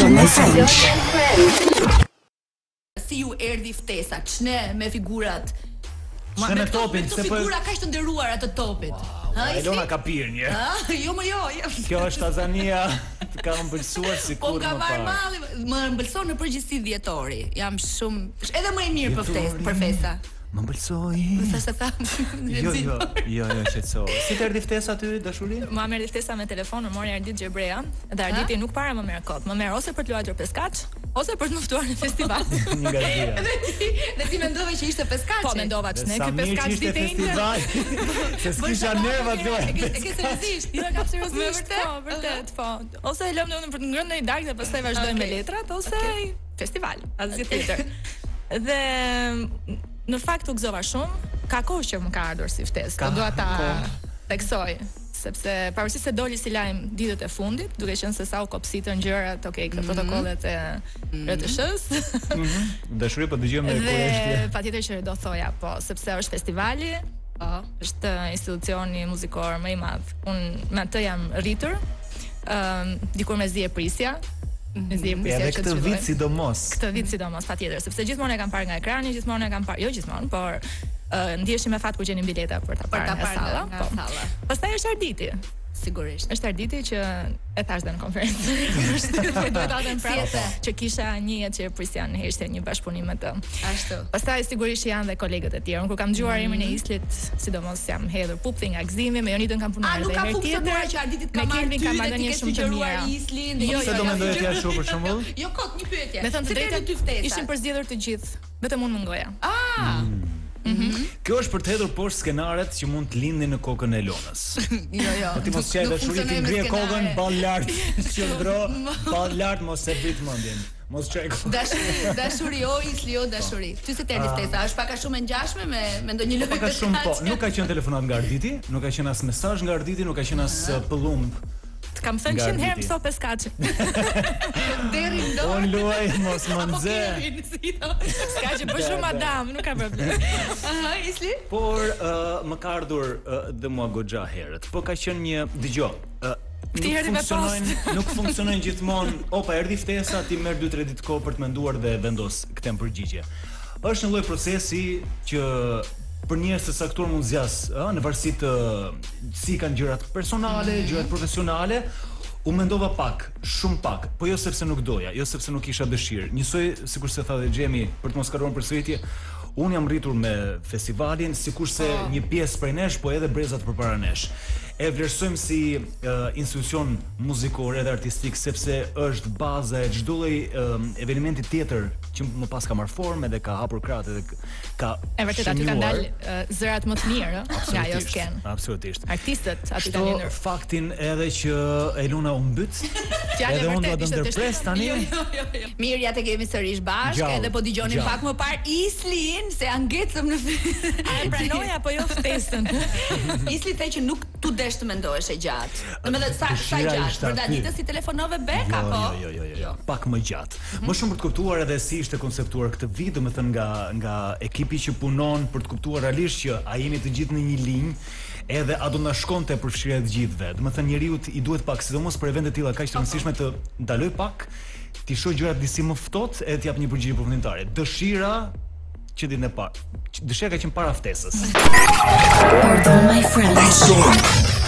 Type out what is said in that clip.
Pardon my French. Si ju erdhi ftesa, ç'ne me figurat. Ç'ne me topin, se po figura kaq të nderuara të topit. Ha, Elona ka pirë një. Jo më jo. Kjo është Tanzania, ka ëmbëlsuar sikur më parë. Më ëmbëlson në përgjithësi dhjetori. Jam shumë, edhe më i mirë për festa. Më ëmbëlsoi. Sa se tham. Jo, shqetëso. Si të erdhi ftesa ty, dashuri? Ma merr ftesa me telefon, më mori Ardit Xhebrea, dhe Arditi nuk para më merr kot. Më merr ose për të luajtur peskaç, ose për të më ftuar në festival. Një gatia. Dhe ti mendove që ishte peskaçi? Po mendova që ne ky peskaç ditë festival. Se s'kisha nerva aty. E ke seriozisht? Jo, ka seriozisht. Po, vërtet, po. Ose e lëm në për të ngrënë në darkë dhe pastaj vazhdojmë me letrat ose festival, asgjë tjetër. Dhe në fakt u gëzova shumë, ka kohë që më ka ardhur si ftesë, dua ta theksoj, sepse pavarësisht se doli si lajm ditët e fundit, duke qenë se sa u kopsitën gjërat, këto protokollet e RTS-s. Dashuri po dëgjojmë me kurrështi. Patjetër që do thoja, po, sepse është festivali, është institucioni muzikor më i madh. Unë me atë jam rritur, dikur mezi e prisja. Edhe këtë vit sidomos. Këtë vit sidomos, patjetër, sepse gjithmonë e kam parë nga ekrani, gjithmonë e kam parë, jo gjithmonë, por ndjeshim me fat kur gjenim bileta për ta parë në salla. Po. Pastaj është Arditi. Sigurisht. Është Arditi që e thash në konferencë. Është duhet ta them prapë që kisha një jetë që prisjan heshte një bashkëpunim me të. Ashtu. Pastaj sigurisht janë dhe kolegët e tjerë. Kur kam dëgjuar emrin e Islit, sidomos jam hedhur pupthi nga gëzimi, me Jonitën kam punuar edhe herë tjetër. Që Arditit ka marrë ty dhe ti ke sugjeruar Islin. Jo, do mendoje ti ashtu për shembull? Jo, kot, një pyetje. Me thënë të drejtën, ishin përzgjedhur të gjithë, vetëm unë mungoja. Kjo është për të hedhur poshtë skenaret që mund të lindin në kokën e Elonës. Jo. Po ti mos qaj dashuri, ti ngrie kokën ball lart, qendro, ball lart, mos e brit mendjen. Mos çaj. Dashuri, Isli, dashuri. Ty se erdhi ftesa, është pak a shumë e ngjashme me ndonjë lojë. Pak a shumë, po. Nuk ka qenë telefonat nga Arditi, nuk ka qenë as mesazh nga Arditi, nuk ka qenë as pëllumb. Të kam thënë 100 herë mëso peskaçi. Deri ndo. On luaj mos më nxe. Ska që bëj shumë madam, nuk ka problem. Isli? Por më ka ardhur dhe mua goxha herët. Po ka qenë një dëgjoj. Nuk funksionojnë gjithmonë. Opa, erdhi ftesa, ti merr 2-3 ditë kohë për të menduar dhe vendos këtë përgjigje. Është një lloj procesi që për njerëz të saktuar mund zgjas, në varësi të si kanë gjërat personale, gjërat profesionale, u mendova pak, shumë pak, po jo sepse nuk doja, jo sepse nuk kisha dëshirë. Njësoj, sikur se tha dhe Xhemi, për të mos kaluar përsëritje, unë jam rritur me festivalin, sikurse një pjesë prej nesh, po edhe brezat përpara nesh. E vlerësojmë si institucion muzikor edhe artistik, sepse është baza e çdo lloji eventi tjetër që më pas ka marrë formë edhe ka hapur krahët edhe ka e vërtet aty kanë dalë zërat më të mirë, nga ajo sken. Absolutisht. Artistët aty kanë lindur. Faktin edhe që Elona u mbyt. Edhe unë do të ndërpres tani. Jo. Mirë, ja të kemi sërish bashkë, edhe po dëgjonin pak më parë Islin se angecëm në ai pranoi apo jo ftesën. Isli thej që nuk tu desh të mendohesh e gjatë. Domethënë sa gjatë, për datën si telefonove back apo? Jo. Pak më gjatë. Më shumë për të kuptuar edhe si ishte konceptuar këtë vit, domethënë nga ekipi që punon për të kuptuar realisht që a jemi të gjithë në një linjë, edhe a do na shkonte përfshirja e të gjithëve. Domethënë njeriu i duhet pak, sidomos për evente të tilla kaq të rëndësishme, të ndaloj pak, ti shoh gjërat disi më ftohtë edhe të jap një përgjigje përfundimtare. Dëshira që ditën e parë. Dëshira ka qenë para ftesës. Pardon my French.